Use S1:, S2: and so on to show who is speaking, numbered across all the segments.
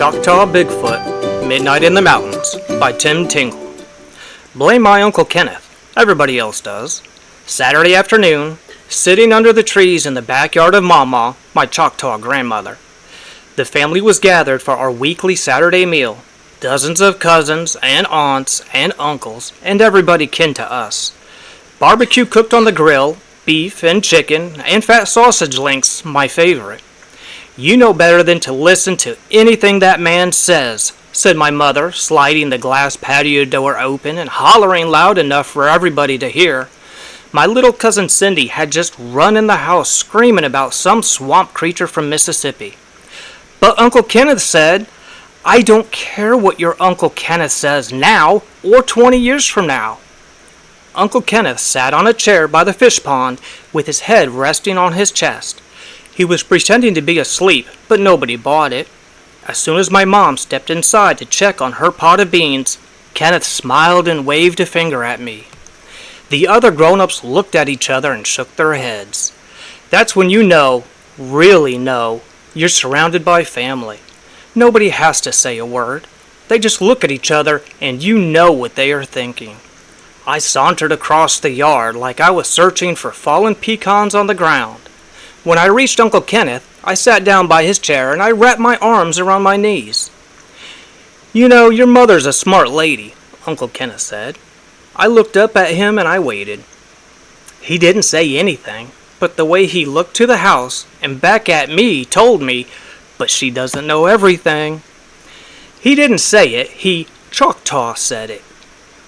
S1: Choctaw Bigfoot, Midnight in the Mountains by Tim Tingle. Blame my Uncle Kenneth. Everybody else does. Saturday afternoon, sitting under the trees in the backyard of Mama, my Choctaw grandmother. The family was gathered for our weekly Saturday meal. Dozens of cousins and aunts and uncles and everybody kin to us. Barbecue cooked on the grill, beef and chicken and fat sausage links, my favorite. You know better than to listen to anything that man says, said my mother, sliding the glass patio door open and hollering loud enough for everybody to hear. My little cousin Cindy had just run in the house screaming about some swamp creature from Mississippi. But Uncle Kenneth said, I don't care what your Uncle Kenneth says now or 20 years from now. Uncle Kenneth sat on a chair by the fish pond with his head resting on his chest. He was pretending to be asleep, but nobody bought it. As soon as my mom stepped inside to check on her pot of beans, Kenneth smiled and waved a finger at me. The other grown-ups looked at each other and shook their heads. That's when you know, really know, you're surrounded by family. Nobody has to say a word. They just look at each other and you know what they are thinking. I sauntered across the yard like I was searching for fallen pecans on the ground. When I reached Uncle Kenneth, I sat down by his chair and I wrapped my arms around my knees. You know, your mother's a smart lady, Uncle Kenneth said. I looked up at him and I waited. He didn't say anything, but the way he looked to the house and back at me told me, but she doesn't know everything. He didn't say it, he Choctaw said it.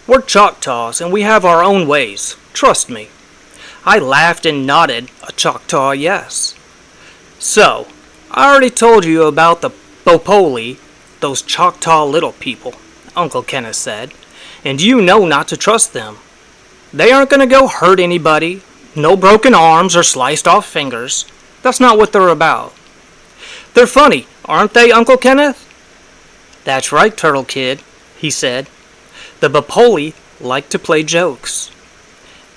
S1: We're Choctaws and we have our own ways, trust me. I laughed and nodded a Choctaw yes. So, I already told you about the Bopoli, those Choctaw little people, Uncle Kenneth said, and you know not to trust them. They aren't going to go hurt anybody, no broken arms or sliced off fingers. That's not what they're about. They're funny, aren't they, Uncle Kenneth? That's right, Turtle Kid, he said. The Bopoli like to play jokes.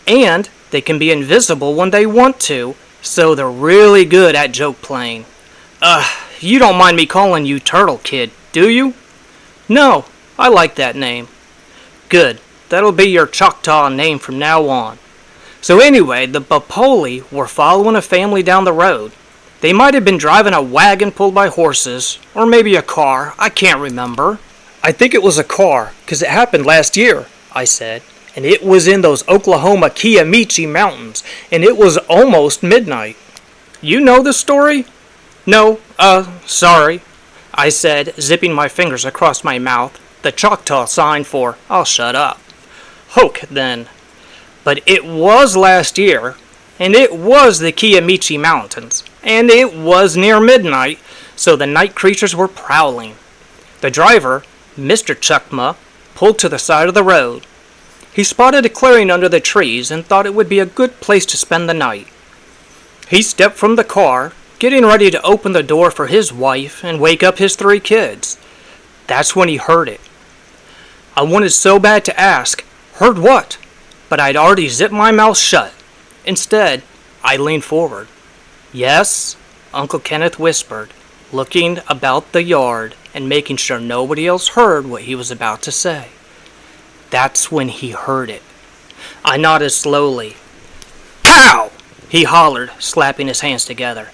S1: And they can be invisible when they want to, so they're really good at joke playing. You don't mind me calling you Turtle Kid, do you? No, I like that name. Good, that'll be your Choctaw name from now on. So anyway, the Bopoli were following a family down the road. They might have been driving a wagon pulled by horses, or maybe a car, I can't remember. I think it was a car, 'cause it happened last year, I said. And it was in those Oklahoma Kiamichi Mountains, and it was almost midnight. You know the story? No, sorry, I said, zipping my fingers across my mouth, the Choctaw sign for, I'll shut up. Hoke, then. But it was last year, and it was the Kiamichi Mountains, and it was near midnight, so the night creatures were prowling. The driver, Mr. Chukma, pulled to the side of the road. He spotted a clearing under the trees and thought it would be a good place to spend the night. He stepped from the car, getting ready to open the door for his wife and wake up his 3 kids. That's when he heard it. I wanted so bad to ask, heard what? But I'd already zipped my mouth shut. Instead, I leaned forward. Yes, Uncle Kenneth whispered, looking about the yard and making sure nobody else heard what he was about to say. That's when he heard it. I nodded slowly. Pow! He hollered, slapping his hands together.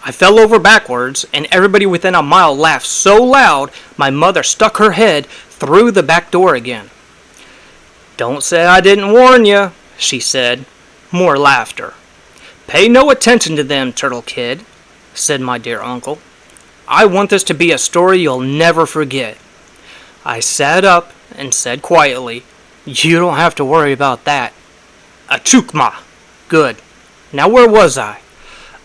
S1: I fell over backwards, and everybody within a mile laughed so loud my mother stuck her head through the back door again. Don't say I didn't warn you, she said. More laughter. Pay no attention to them, Turtle Kid, said my dear uncle. I want this to be a story you'll never forget. I sat up and said quietly, You don't have to worry about that. Chukma. Good. Now where was I?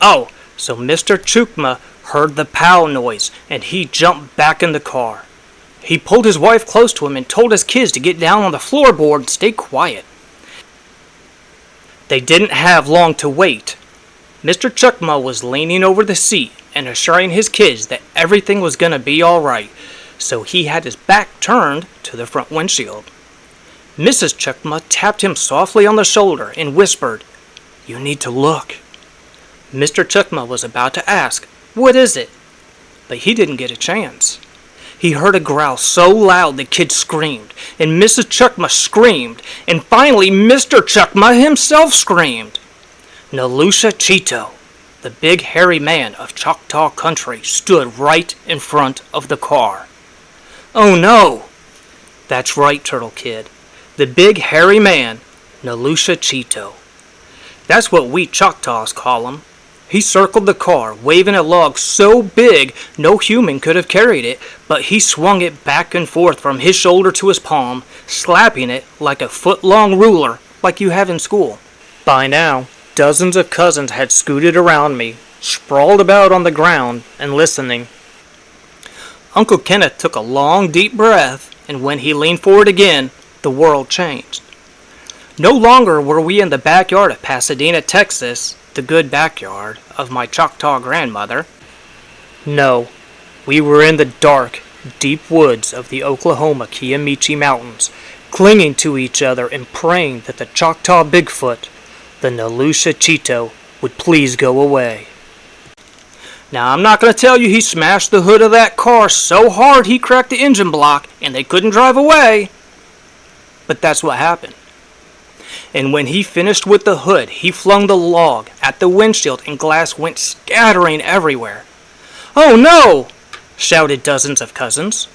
S1: Oh, so Mr. Chukma heard the pow noise and he jumped back in the car. He pulled his wife close to him and told his kids to get down on the floorboard and stay quiet. They didn't have long to wait. Mr. Chukma was leaning over the seat and assuring his kids that everything was going to be all right, so he had his back turned to the front windshield. Mrs. Chukma tapped him softly on the shoulder and whispered, You need to look. Mr. Chukma was about to ask, What is it? but he didn't get a chance. He heard a growl so loud the kid screamed, and Mrs. Chuckma screamed, and finally Mr. Chuckma himself screamed. Nalusha Cheeto, the big hairy man of Choctaw country, stood right in front of the car. Oh no! That's right, Turtle Kid. The big hairy man, Nalusha Cheeto. That's what we Choctaws call him. He circled the car, waving a log so big no human could have carried it, but he swung it back and forth from his shoulder to his palm, slapping it like a foot-long ruler like you have in school. By now, dozens of cousins had scooted around me, sprawled about on the ground and listening. Uncle Kenneth took a long, deep breath, and when he leaned forward again, the world changed. No longer were we in the backyard of Pasadena, Texas, the good backyard of my Choctaw grandmother. No, we were in the dark, deep woods of the Oklahoma Kiamichi Mountains, clinging to each other and praying that the Choctaw Bigfoot, the Nalusha Cheeto, would please go away. Now, I'm not going to tell you he smashed the hood of that car so hard he cracked the engine block and they couldn't drive away, but that's what happened. And when he finished with the hood, he flung the log at the windshield and glass went scattering everywhere. "Oh no!" shouted dozens of cousins.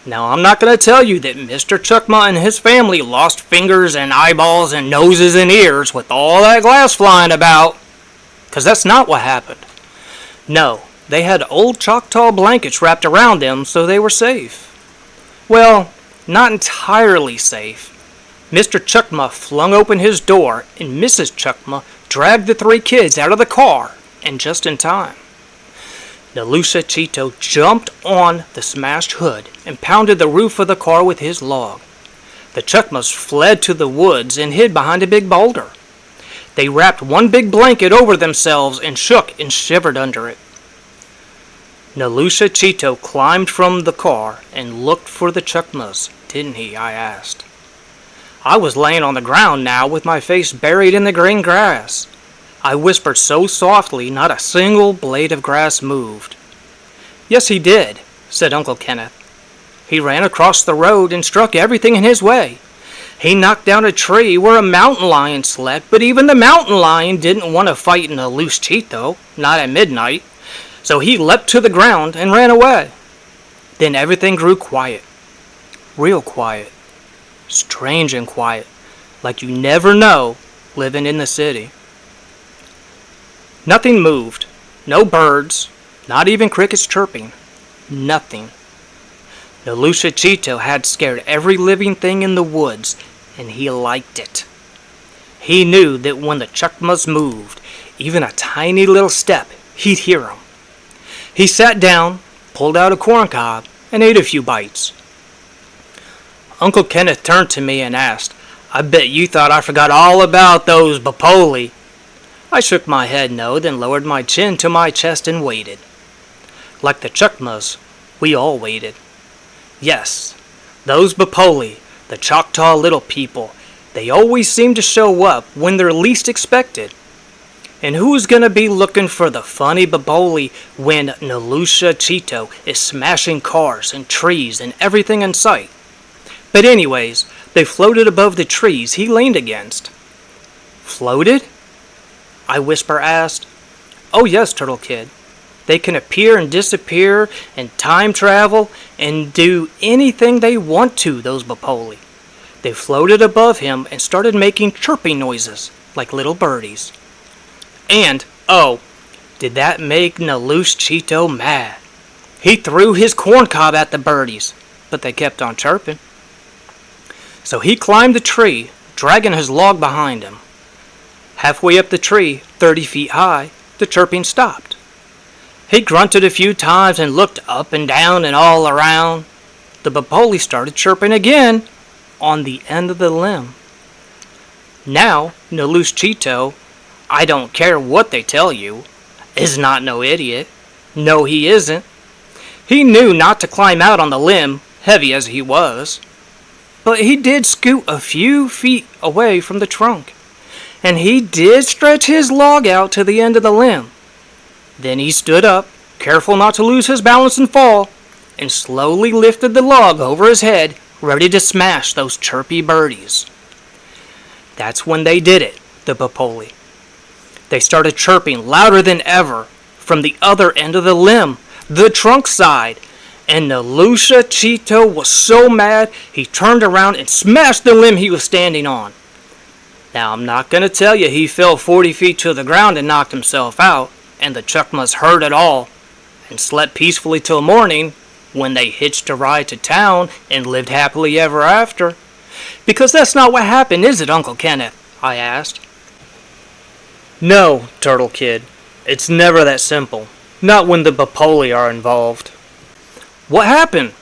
S1: Now, I'm not going to tell you that Mr. Chuckma and his family lost fingers and eyeballs and noses and ears with all that glass flying about, because that's not what happened. No, they had old Choctaw blankets wrapped around them so they were safe. Well, not entirely safe. Mr. Chuckma flung open his door, and Mrs. Chuckma dragged the three kids out of the car, and just in time. Nalusha Cheeto jumped on the smashed hood and pounded the roof of the car with his log. The Chuckmas fled to the woods and hid behind a big boulder. They wrapped one big blanket over themselves and shook and shivered under it. Nalusha Cheeto climbed from the car and looked for the Chuckmas, didn't he? I asked. I was laying on the ground now with my face buried in the green grass. I whispered so softly not a single blade of grass moved. "Yes, he did," said Uncle Kenneth. "He ran across the road and struck everything in his way. He knocked down a tree where a mountain lion slept, but even the mountain lion didn't want to fight in a loose Cheeto, not at midnight, so he leapt to the ground and ran away. Then everything grew quiet, real quiet. Strange and quiet, like you never know living in the city. Nothing moved, no birds, not even crickets chirping, nothing. Nalusha Cheeto had scared every living thing in the woods, and he liked it. He knew that when the Chuckmas moved, even a tiny little step, he'd hear 'em. He sat down, pulled out a corncob, and ate a few bites. Uncle Kenneth turned to me and asked, "I bet you thought I forgot all about those Bapoli." I shook my head no, then lowered my chin to my chest and waited. Like the Chuckmas, we all waited. Yes, those Bapoli, the Choctaw little people, they always seem to show up when they're least expected. And who's going to be looking for the funny Bapoli when Nalusha Cheeto is smashing cars and trees and everything in sight? But anyways, they floated above the trees he leaned against. Floated? I asked. "Oh yes, Turtle Kid. They can appear and disappear and time travel and do anything they want to, those Bapoli. They floated above him and started making chirping noises like little birdies. And, oh, did that make Nalusha Cheeto mad. He threw his corncob at the birdies, but they kept on chirping. So he climbed the tree, dragging his log behind him. Halfway up the tree, 30 feet high, the chirping stopped. He grunted a few times and looked up and down and all around. The Bapoli started chirping again on the end of the limb. Now, Nalusha Cheeto, I don't care what they tell you, is not no idiot. No, he isn't. He knew not to climb out on the limb, heavy as he was. But he did scoot a few feet away from the trunk, and he did stretch his log out to the end of the limb. Then he stood up, careful not to lose his balance and fall, and slowly lifted the log over his head, ready to smash those chirpy birdies. That's when they did it, the Bapoli. They started chirping louder than ever from the other end of the limb, the trunk side, and Nalusha Cheeto was so mad he turned around and smashed the limb he was standing on. Now, I'm not going to tell you he fell 40 feet to the ground and knocked himself out, and the Chukmas heard it all, and slept peacefully till morning, when they hitched a ride to town and lived happily ever after. Because that's not what happened, is it, Uncle Kenneth? I asked. No, Turtle Kid. It's never that simple. Not when the Bapoli are involved. What happened?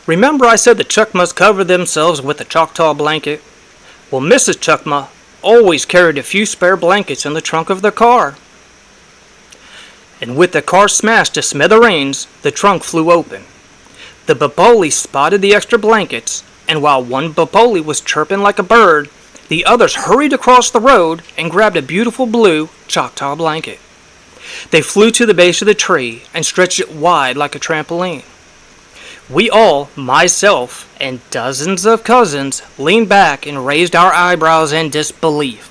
S1: Remember I said the Chukmas covered themselves with a Choctaw blanket? Well, Mrs. Chukma always carried a few spare blankets in the trunk of their car. And with the car smashed to smithereens, the trunk flew open. The Bapoli spotted the extra blankets, and while one Bapoli was chirping like a bird, the others hurried across the road and grabbed a beautiful blue Choctaw blanket. They flew to the base of the tree and stretched it wide like a trampoline. We all, myself and dozens of cousins, leaned back and raised our eyebrows in disbelief.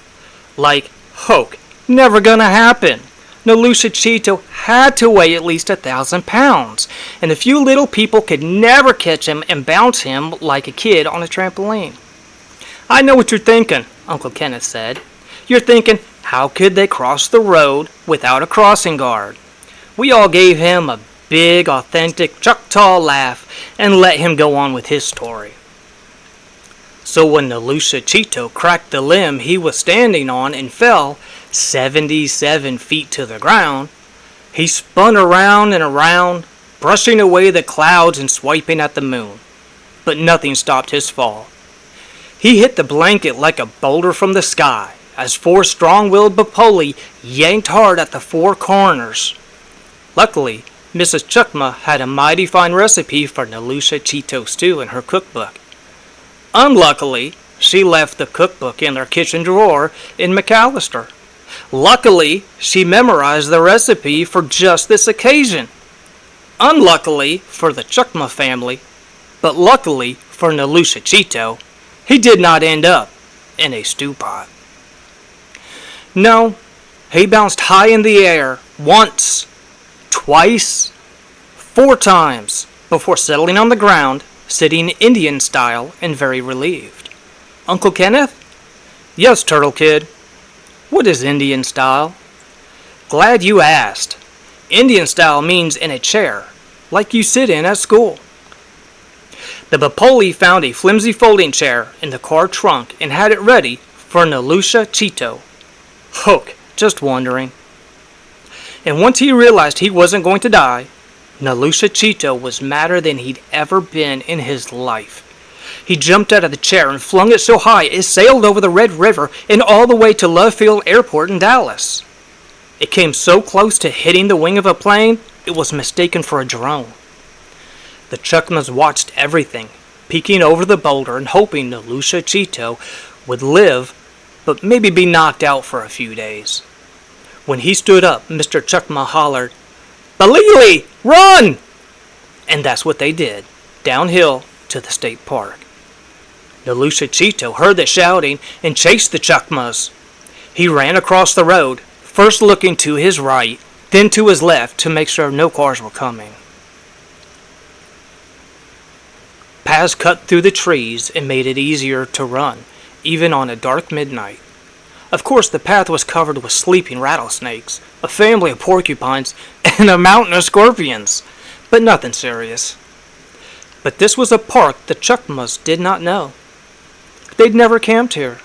S1: Like, Hoke, never gonna happen. Nalusha Cheeto had to weigh at least 1,000 pounds, and a few little people could never catch him and bounce him like a kid on a trampoline. I know what you're thinking, Uncle Kenneth said. You're thinking, how could they cross the road without a crossing guard? We all gave him a big, authentic Choctaw laugh and let him go on with his story. So when Nalusha Cheeto cracked the limb he was standing on and fell 77 feet to the ground, he spun around and around, brushing away the clouds and swiping at the moon. But nothing stopped his fall. He hit the blanket like a boulder from the sky as four strong-willed Bapoli yanked hard at the four corners. Luckily, Mrs. Chukma had a mighty fine recipe for Nalusha Cheeto stew in her cookbook. Unluckily, she left the cookbook in her kitchen drawer in McAllister. Luckily, she memorized the recipe for just this occasion. Unluckily for the Chukma family, but luckily for Nalusha Cheeto, he did not end up in a stew pot. No, he bounced high in the air once, twice, 4 times before settling on the ground, sitting Indian style and very relieved. Uncle Kenneth? Yes, Turtle Kid. What is Indian style? Glad you asked. Indian style means in a chair, like you sit in at school. The Bapoli found a flimsy folding chair in the car trunk and had it ready for Nalusha Cheeto. Hoke, just wondering. And once he realized he wasn't going to die, Nalusha Cheeto was madder than he'd ever been in his life. He jumped out of the chair and flung it so high it sailed over the Red River and all the way to Love Field Airport in Dallas. It came so close to hitting the wing of a plane, it was mistaken for a drone. The Chukmas watched everything, peeking over the boulder and hoping Nalusha Cheeto would live, but maybe be knocked out for a few days. When he stood up, Mr. Chukma hollered, "Balili, run!" And that's what they did, downhill to the state park. Nalusha Cheeto heard the shouting and chased the Chukmas. He ran across the road, first looking to his right, then to his left to make sure no cars were coming. Paths cut through the trees and made it easier to run, even on a dark midnight. Of course, the path was covered with sleeping rattlesnakes, a family of porcupines, and a mountain of scorpions, but nothing serious. But this was a park the Chukmas did not know. They'd never camped here.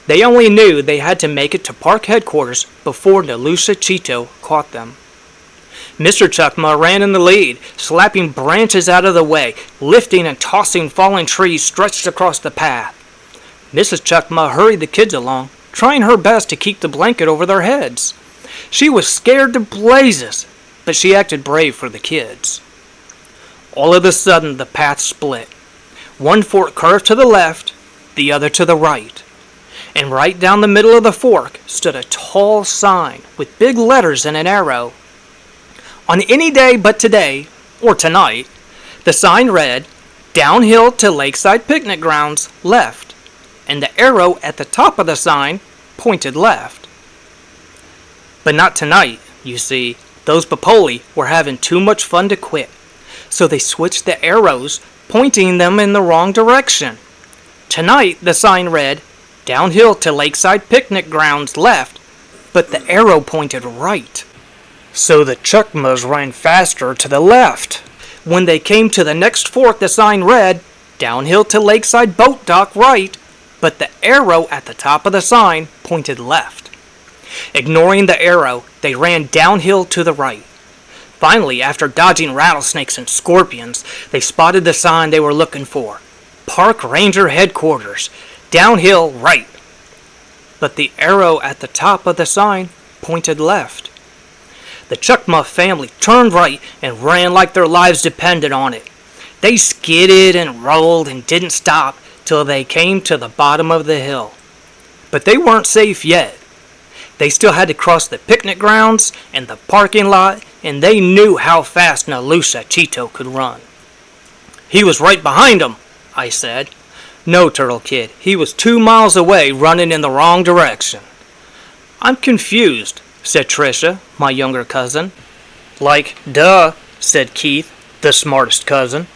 S1: They only knew they had to make it to park headquarters before Nalusha Cheeto caught them. Mr. Chukma ran in the lead, slapping branches out of the way, lifting and tossing fallen trees stretched across the path. Mrs. Chukma hurried the kids along, trying her best to keep the blanket over their heads. She was scared to blazes, but she acted brave for the kids. All of a sudden, the path split. One fork curved to the left, the other to the right. And right down the middle of the fork stood a tall sign with big letters and an arrow. On any day but today, or tonight, the sign read, "Downhill to Lakeside Picnic Grounds, left," and the arrow at the top of the sign pointed left. But not tonight, you see. Those Popoli were having too much fun to quit, so they switched the arrows, pointing them in the wrong direction. Tonight, the sign read, "Downhill to Lakeside Picnic Grounds, left," but the arrow pointed right. So the Chukmas ran faster to the left. When they came to the next fork, the sign read, "Downhill to Lakeside Boat Dock, right," but the arrow at the top of the sign pointed left. Ignoring the arrow, they ran downhill to the right. Finally, after dodging rattlesnakes and scorpions, they spotted the sign they were looking for. Park Ranger Headquarters, downhill right. But the arrow at the top of the sign pointed left. The Chukma family turned right and ran like their lives depended on it. They skidded and rolled and didn't stop till they came to the bottom of the hill. But they weren't safe yet. They still had to cross the picnic grounds and the parking lot, and they knew how fast Nalusha Cheeto could run. "He was right behind them," I said. "No, Turtle Kid, he was 2 miles away running in the wrong direction." "I'm confused," said Tricia, my younger cousin. "Like, duh," said Keith, the smartest cousin.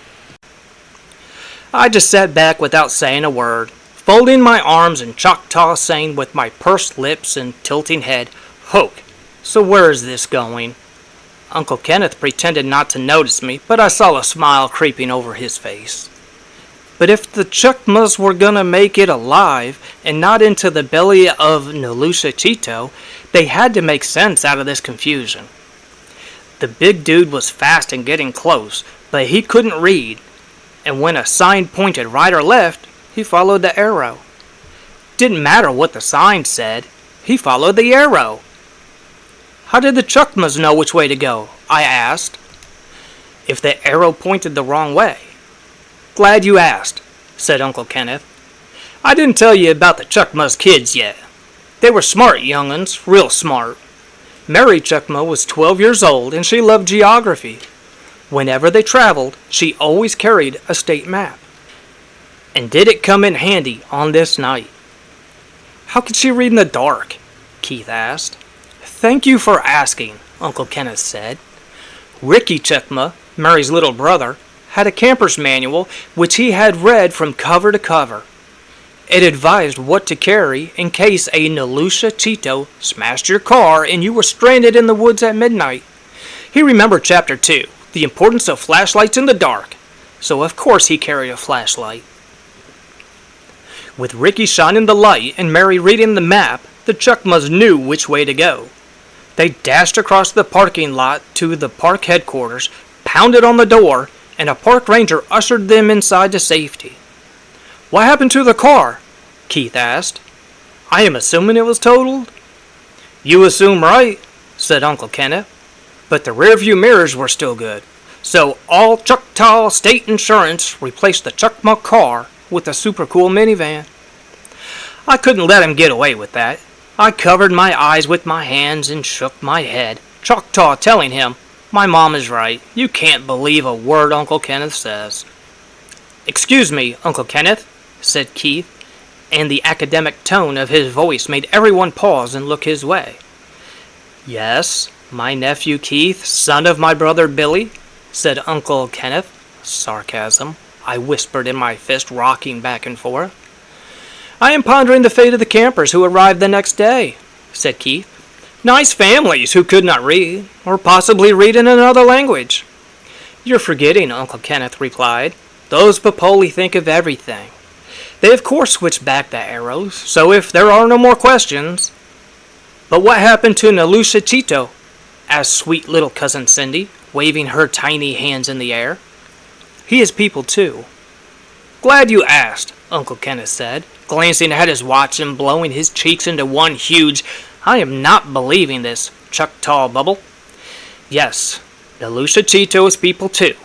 S1: I just sat back without saying a word, folding my arms in Choctaw, saying with my pursed lips and tilting head, "Hoke, so where is this going?" Uncle Kenneth pretended not to notice me, but I saw a smile creeping over his face. But if the Chukmas were gonna make it alive and not into the belly of Nalusha Cheeto, they had to make sense out of this confusion. The big dude was fast and getting close, but he couldn't read, and when a sign pointed right or left, he followed the arrow. Didn't matter what the sign said, he followed the arrow. "How did the Chukmas know which way to go?" I asked. "If the arrow pointed the wrong way." "Glad you asked," said Uncle Kenneth. "I didn't tell you about the Chukma's kids yet. They were smart young'uns, real smart. Mary Chukma was 12 years old and she loved geography. Whenever they traveled, she always carried a state map. And did it come in handy on this night?" "How could she read in the dark?" Keith asked. "Thank you for asking," Uncle Kenneth said. "Ricky Chukma, Mary's little brother, had a camper's manual which he had read from cover to cover. It advised what to carry in case a Nalusha Cheeto smashed your car and you were stranded in the woods at midnight. He remembered Chapter 2, the importance of flashlights in the dark, so of course he carried a flashlight. With Ricky shining the light and Mary reading the map, the Chukmas knew which way to go. They dashed across the parking lot to the park headquarters, pounded on the door, and a park ranger ushered them inside to safety. "What happened to the car?" Keith asked. "I am assuming it was totaled." "You assume right," said Uncle Kenneth. "But the rearview mirrors were still good. So all Choctaw State Insurance replaced the Chukma car with a super cool minivan." I couldn't let him get away with that. I covered my eyes with my hands and shook my head, Choctaw telling him, "My mom is right. You can't believe a word Uncle Kenneth says." "Excuse me, Uncle Kenneth," said Keith, and the academic tone of his voice made everyone pause and look his way. "Yes, my nephew Keith, son of my brother Billy," said Uncle Kenneth. Sarcasm, I whispered in my fist, rocking back and forth. "I am pondering the fate of the campers who arrived the next day," said Keith. "Nice families who could not read, or possibly read in another language." "You're forgetting," Uncle Kenneth replied. "Those Popoli think of everything. They of course switched back the arrows, so if there are no more questions—" "But what happened to Nalusha Cheeto?" asked sweet little cousin Cindy, waving her tiny hands in the air. "He is people too." "Glad you asked," Uncle Kenneth said, glancing at his watch and blowing his cheeks into one huge, "I am not believing this," Choctaw bubble. "Yes, Nalusha Cheeto is people too,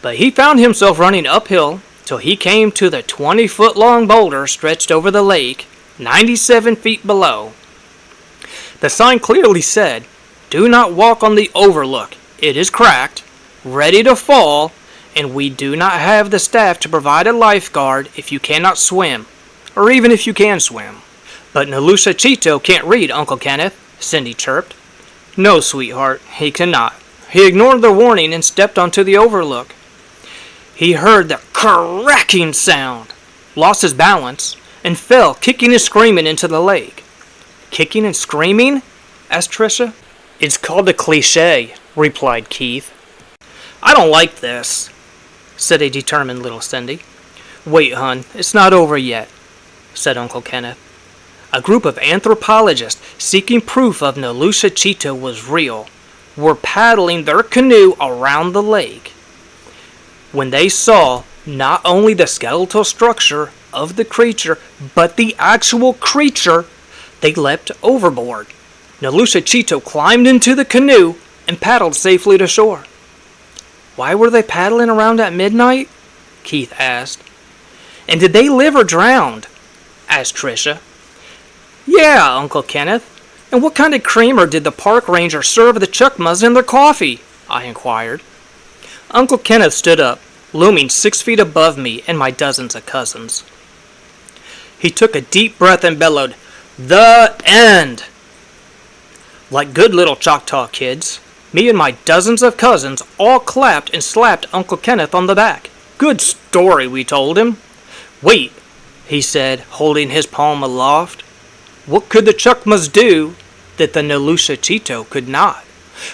S1: but he found himself running uphill till he came to the 20-foot-long boulder stretched over the lake, 97 feet below. The sign clearly said, 'Do not walk on the overlook. It is cracked, ready to fall, and we do not have the staff to provide a lifeguard if you cannot swim, or even if you can swim. But Nalusha Cheeto can't read, Uncle Kenneth, Cindy chirped. No, sweetheart, he cannot. He ignored the warning and stepped onto the overlook. He heard the cracking sound, lost his balance, and fell kicking and screaming into the lake. Kicking and screaming? Asked Tricia. It's called a cliché, replied Keith. I don't like this, said a determined little Cindy. Wait, hun, it's not over yet, said Uncle Kenneth. A group of anthropologists seeking proof of Nalusha Cheeto was real were paddling their canoe around the lake. When they saw not only the skeletal structure of the creature, but the actual creature, they leapt overboard. Nalusha Cheeto climbed into the canoe and paddled safely to shore. Why were they paddling around at midnight? Keith asked. And did they live or drown? Asked Tricia. Yeah, Uncle Kenneth. And what kind of creamer did the park ranger serve the Chukmas in their coffee? I inquired. Uncle Kenneth stood up, looming 6 feet above me and my dozens of cousins. He took a deep breath and bellowed, "The end!" Like good little Choctaw kids, me and my dozens of cousins all clapped and slapped Uncle Kenneth on the back. Good story, we told him. Wait, he said, holding his palm aloft. What could the Chukmas do that the Nalusha Cheeto could not?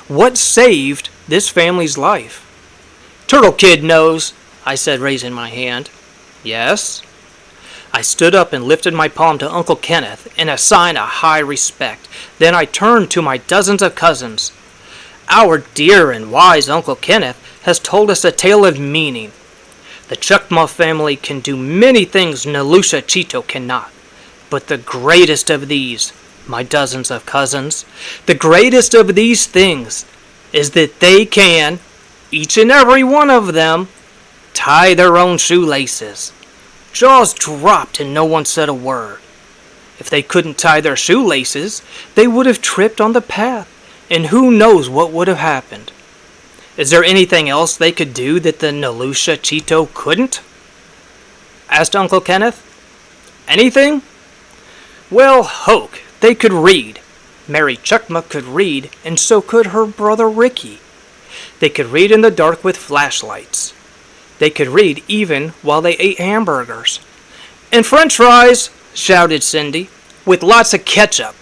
S1: What saved this family's life? Turtle Kid knows, I said, raising my hand. Yes? I stood up and lifted my palm to Uncle Kenneth in a sign of high respect. Then I turned to my dozens of cousins. Our dear and wise Uncle Kenneth has told us a tale of meaning. The Chukma family can do many things Nalusha Cheeto cannot. But the greatest of these, my dozens of cousins, the greatest of these things is that they can, each and every one of them, tie their own shoelaces. Jaws dropped and no one said a word. If they couldn't tie their shoelaces, they would have tripped on the path, and who knows what would have happened. Is there anything else they could do that the Nalusha Cheeto couldn't? Asked Uncle Kenneth. Anything? Well, Hoke, they could read. Mary Chukma could read, and so could her brother Ricky. They could read in the dark with flashlights. They could read even while they ate hamburgers. And French fries, shouted Cindy, with lots of ketchup.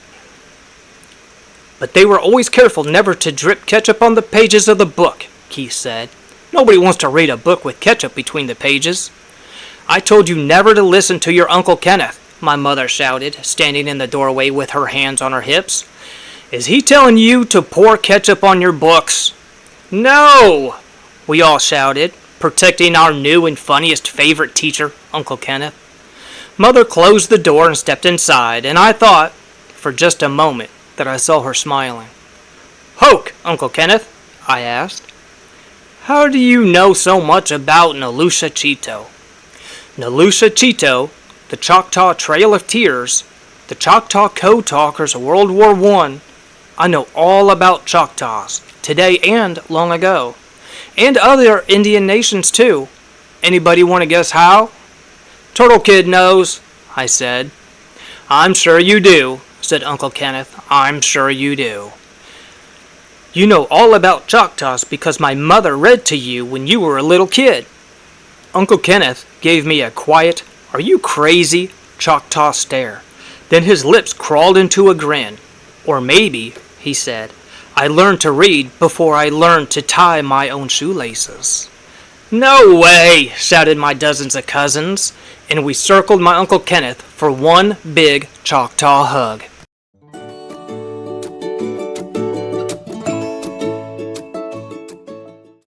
S1: But they were always careful never to drip ketchup on the pages of the book, Keith said. Nobody wants to read a book with ketchup between the pages. I told you never to listen to your Uncle Kenneth, my mother shouted, standing in the doorway with her hands on her hips. Is he telling you to pour ketchup on your books? No! We all shouted, protecting our new and funniest favorite teacher, Uncle Kenneth. Mother closed the door and stepped inside, and I thought, for just a moment, that I saw her smiling. Hoke, Uncle Kenneth, I asked. How do you know so much about Nalusha Cheeto? Nalusha Cheeto, the Choctaw Trail of Tears, the Choctaw Code Talkers of World War I know all about Choctaws, today and long ago. And other Indian nations, too. Anybody want to guess how? Turtle Kid knows, I said. I'm sure you do, said Uncle Kenneth. I'm sure you do. You know all about Choctaws because my mother read to you when you were a little kid. Uncle Kenneth gave me a quiet, are you crazy, Choctaw stare. Then his lips crawled into a grin. Or maybe, he said, I learned to read before I learned to tie my own shoelaces. No way, shouted my dozens of cousins, and we circled my Uncle Kenneth for one big Choctaw hug.